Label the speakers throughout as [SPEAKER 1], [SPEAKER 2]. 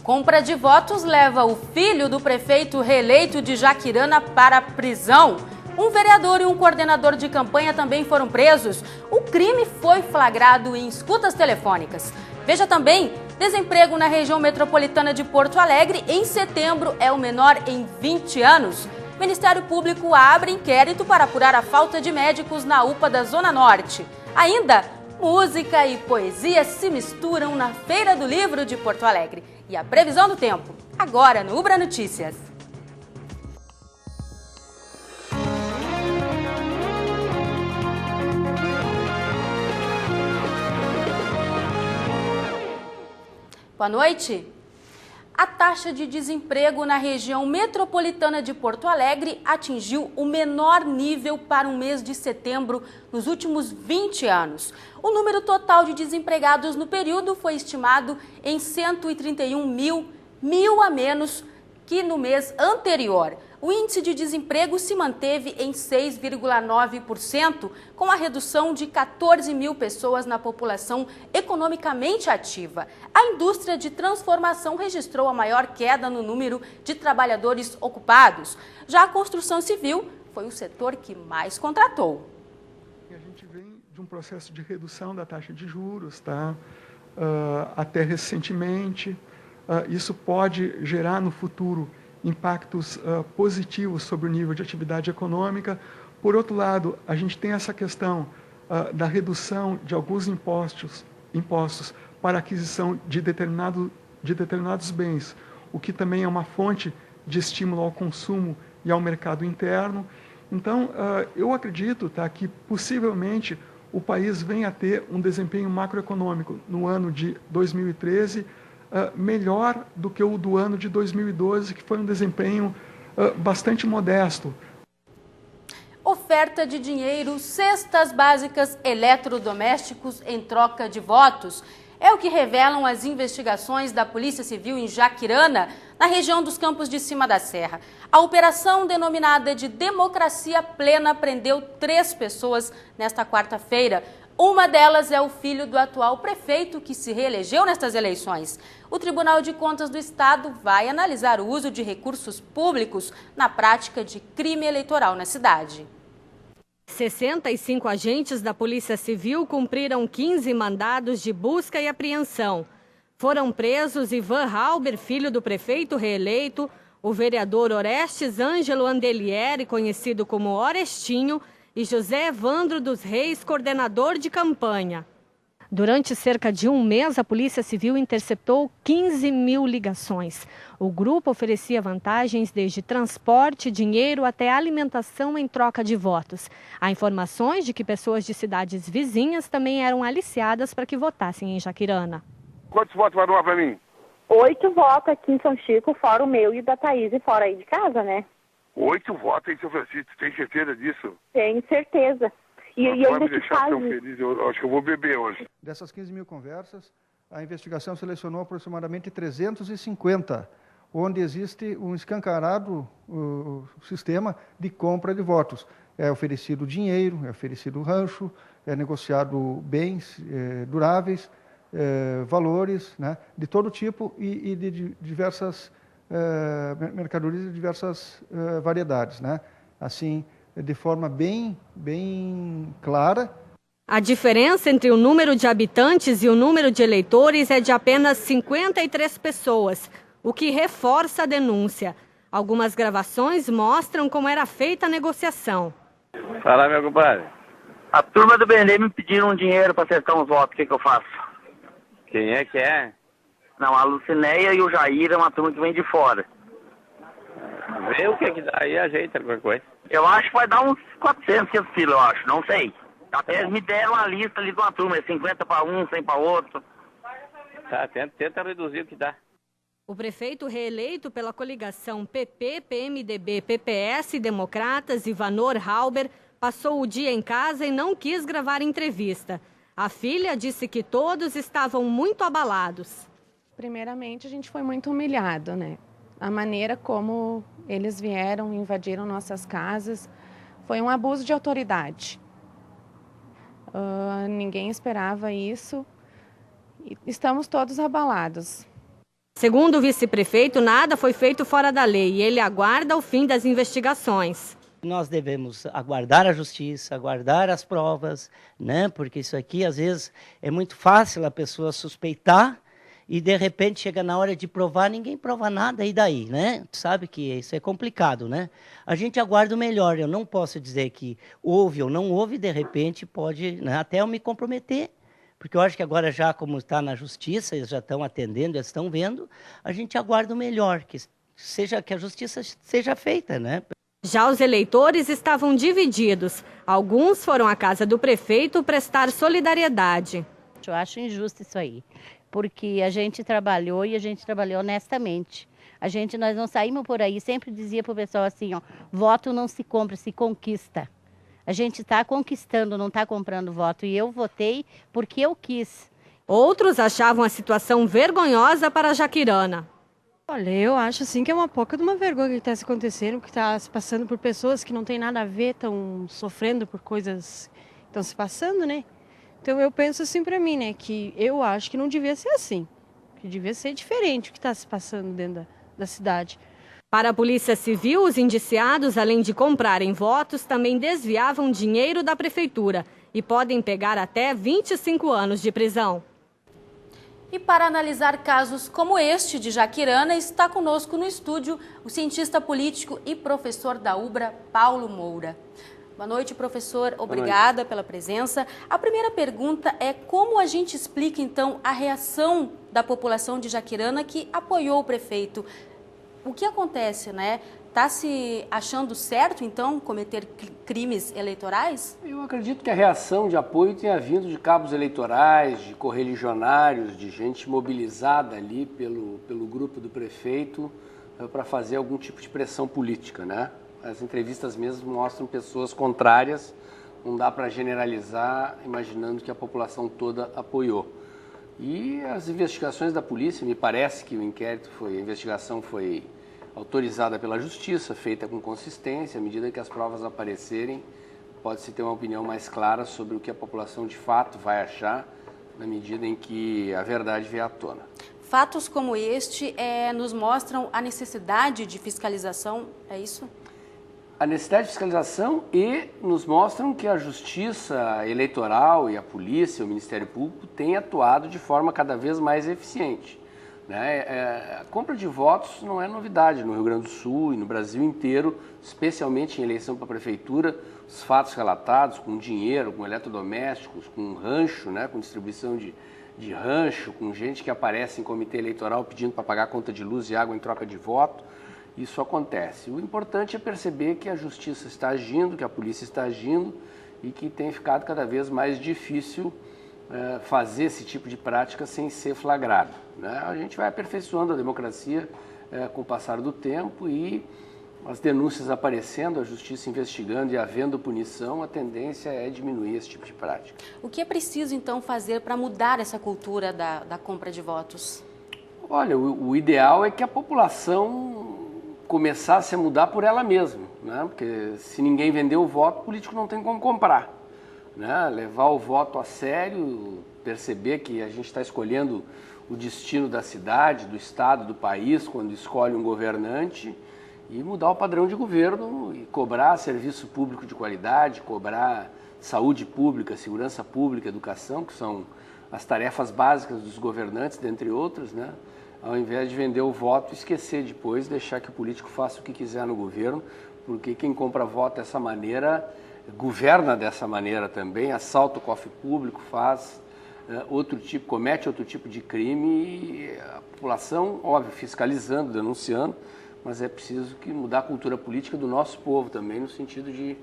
[SPEAKER 1] Compra de votos leva o filho do prefeito reeleito de Jaquirana para a prisão. Um vereador e um coordenador de campanha também foram presos. O crime foi flagrado em escutas telefônicas. Veja também, desemprego na região metropolitana de Porto Alegre em setembro é o menor em 20 anos. O Ministério Público abre inquérito para apurar a falta de médicos na UPA da Zona Norte. Ainda, música e poesia se misturam na Feira do Livro de Porto Alegre. E a previsão do tempo, agora no Ubra Notícias. Boa noite. A taxa de desemprego na região metropolitana de Porto Alegre atingiu o menor nível para o mês de setembro nos últimos 20 anos. O número total de desempregados no período foi estimado em 131 mil a menos que no mês anterior. O índice de desemprego se manteve em 6,9%, com a redução de 14 mil pessoas na população economicamente ativa. A indústria de transformação registrou a maior queda no número de trabalhadores ocupados. Já a construção civil foi o setor que mais contratou.
[SPEAKER 2] A gente vem de um processo de redução da taxa de juros, tá? Até recentemente. Isso pode gerar no futuro impactos positivos sobre o nível de atividade econômica. Por outro lado, a gente tem essa questão da redução de alguns impostos para aquisição de determinados bens, o que também é uma fonte de estímulo ao consumo e ao mercado interno. Então, eu acredito, tá, que possivelmente o país venha a ter um desempenho macroeconômico no ano de 2013 melhor do que o do ano de 2012, que foi um desempenho bastante modesto.
[SPEAKER 1] Oferta de dinheiro, cestas básicas, eletrodomésticos em troca de votos. É o que revelam as investigações da Polícia Civil em Jaquirana, na região dos Campos de Cima da Serra. A operação denominada de Democracia Plena prendeu 3 pessoas nesta quarta-feira. Uma delas é o filho do atual prefeito que se reelegeu nestas eleições. O Tribunal de Contas do Estado vai analisar o uso de recursos públicos na prática de crime eleitoral na cidade.
[SPEAKER 3] 65 agentes da Polícia Civil cumpriram 15 mandados de busca e apreensão. Foram presos Ivan Halber, filho do prefeito reeleito, o vereador Orestes Ângelo Andelieri, conhecido como Orestinho, e José Evandro dos Reis, coordenador de campanha. Durante cerca de um mês, a Polícia Civil interceptou 15 mil ligações. O grupo oferecia vantagens desde transporte, dinheiro até alimentação em troca de votos. Há informações de que pessoas de cidades vizinhas também eram aliciadas para que votassem em Jaquirana.
[SPEAKER 4] Quantos votos vai doar para mim?
[SPEAKER 5] 8 votos aqui em São Chico, fora o meu e o da Thaís, e fora aí de casa, né?
[SPEAKER 4] 8 votos em São Francisco, tem certeza disso?
[SPEAKER 5] Tenho certeza. E
[SPEAKER 4] vai me deixar tão feliz, eu acho que eu vou beber hoje.
[SPEAKER 6] Dessas 15 mil conversas, a investigação selecionou aproximadamente 350, onde existe um escancarado sistema de compra de votos. É oferecido dinheiro, é oferecido rancho, é negociado bens duráveis, valores, né, de todo tipo e de diversas mercadorias de diversas variedades, né? Assim, de forma bem clara.
[SPEAKER 3] A diferença entre o número de habitantes e o número de eleitores é de apenas 53 pessoas, o que reforça a denúncia. Algumas gravações mostram como era feita a negociação.
[SPEAKER 7] Fala, meu compadre.
[SPEAKER 8] A turma do BND me pediram dinheiro para acertar uns votos, o que eu faço?
[SPEAKER 7] Quem é que é?
[SPEAKER 8] Não, a Lucinéia e o Jair é uma turma que vem de fora.
[SPEAKER 7] Vê o que dá aí, ajeita alguma coisa.
[SPEAKER 8] Eu acho que vai dar uns 400, 500 quilos, eu acho, não sei. Até eles me deram uma lista ali de uma turma, 50 para um, 100 para outro.
[SPEAKER 7] Tá, tenta reduzir o que dá.
[SPEAKER 3] O prefeito reeleito pela coligação PP, PMDB, PPS e Democratas, Ivanor Halber, passou o dia em casa e não quis gravar entrevista. A filha disse que todos estavam muito abalados.
[SPEAKER 9] Primeiramente, a gente foi muito humilhado, né? A maneira como eles vieram, invadiram nossas casas, foi um abuso de autoridade. Ninguém esperava isso. Estamos todos abalados.
[SPEAKER 3] Segundo o vice-prefeito, nada foi feito fora da lei e ele aguarda o fim das investigações.
[SPEAKER 10] Nós devemos aguardar a justiça, aguardar as provas, né? Porque isso aqui, às vezes, é muito fácil a pessoa suspeitar e, de repente, chega na hora de provar, ninguém prova nada, e daí, né? Sabe que isso é complicado, né? A gente aguarda o melhor, eu não posso dizer que houve ou não houve, de repente pode, né, até eu me comprometer, porque eu acho que agora já, como está na justiça, eles já estão atendendo, eles estão vendo, a gente aguarda o melhor, que a justiça seja feita, né?
[SPEAKER 3] Já os eleitores estavam divididos. Alguns foram à casa do prefeito prestar solidariedade.
[SPEAKER 11] Eu acho injusto isso aí, porque a gente trabalhou e a gente trabalhou honestamente. Nós não saímos por aí, sempre dizia para o pessoal assim, ó, voto não se compra, se conquista. A gente está conquistando, não está comprando voto. E eu votei porque eu quis.
[SPEAKER 3] Outros achavam a situação vergonhosa para Jaquirana.
[SPEAKER 12] Olha, eu acho assim que é uma pouca de uma vergonha que está se acontecendo, que está se passando por pessoas que não tem nada a ver, estão sofrendo por coisas que estão se passando, né? Então eu penso assim para mim, né, que eu acho que não devia ser assim, que devia ser diferente o que está se passando dentro da cidade.
[SPEAKER 3] Para a Polícia Civil, os indiciados, além de comprarem votos, também desviavam dinheiro da prefeitura e podem pegar até 25 anos de prisão.
[SPEAKER 1] E para analisar casos como este de Jaquirana, está conosco no estúdio o cientista político e professor da UBRA, Paulo Moura. Boa noite, professor. Obrigada pela presença. A primeira pergunta é como a gente explica, então, a reação da população de Jaquirana que apoiou o prefeito. O que acontece, né? Está se achando certo, então, cometer crimes eleitorais?
[SPEAKER 13] Eu acredito que a reação de apoio tenha vindo de cabos eleitorais, de correligionários, de gente mobilizada ali pelo grupo do prefeito para fazer algum tipo de pressão política, né? As entrevistas mesmo mostram pessoas contrárias, não dá para generalizar imaginando que a população toda apoiou. E as investigações da polícia, me parece que a investigação foi autorizada pela justiça, feita com consistência. À medida que as provas aparecerem, pode-se ter uma opinião mais clara sobre o que a população de fato vai achar na medida em que a verdade vier à tona.
[SPEAKER 1] Fatos como este nos mostram a necessidade de fiscalização, é isso?
[SPEAKER 13] A necessidade de fiscalização e nos mostram que a justiça eleitoral e a polícia, o Ministério Público, têm atuado de forma cada vez mais eficiente. A compra de votos não é novidade no Rio Grande do Sul e no Brasil inteiro, especialmente em eleição para a prefeitura, os fatos relatados com dinheiro, com eletrodomésticos, com rancho, né, com distribuição de rancho, com gente que aparece em comitê eleitoral pedindo para pagar conta de luz e água em troca de voto. Isso acontece. O importante é perceber que a justiça está agindo, que a polícia está agindo e que tem ficado cada vez mais difícil fazer esse tipo de prática sem ser flagrado, né? A gente vai aperfeiçoando a democracia com o passar do tempo e as denúncias aparecendo, a justiça investigando e havendo punição, a tendência é diminuir esse tipo de prática.
[SPEAKER 1] O que é preciso, então, fazer para mudar essa cultura da compra de votos?
[SPEAKER 13] Olha, o ideal é que a população começasse a mudar por ela mesma, né? Porque se ninguém vender o voto, o político não tem como comprar. Né? Levar o voto a sério, perceber que a gente está escolhendo o destino da cidade, do estado, do país, quando escolhe um governante, e mudar o padrão de governo e cobrar serviço público de qualidade, cobrar saúde pública, segurança pública, educação, que são as tarefas básicas dos governantes, dentre outras, né? Ao invés de vender o voto, esquecer depois, deixar que o político faça o que quiser no governo, porque quem compra voto dessa maneira governa dessa maneira também, assalta o cofre público, comete outro tipo de crime, e a população, óbvio, fiscalizando, denunciando, mas é preciso mudar a cultura política do nosso povo também, no sentido de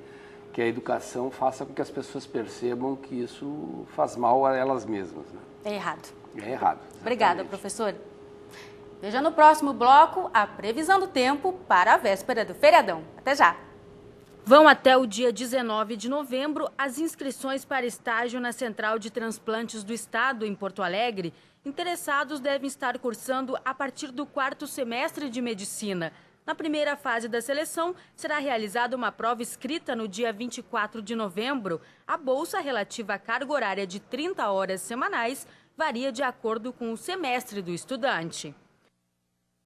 [SPEAKER 13] que a educação faça com que as pessoas percebam que isso faz mal a elas mesmas. Né?
[SPEAKER 1] É errado.
[SPEAKER 13] É errado. Exatamente.
[SPEAKER 1] Obrigada, professor. Veja no próximo bloco a previsão do tempo para a véspera do feriadão. Até já! Vão até o dia 19 de novembro as inscrições para estágio na Central de Transplantes do Estado, em Porto Alegre. Interessados devem estar cursando a partir do 4º semestre de Medicina. Na primeira fase da seleção, será realizada uma prova escrita no dia 24 de novembro. A bolsa relativa à carga horária de 30 horas semanais varia de acordo com o semestre do estudante.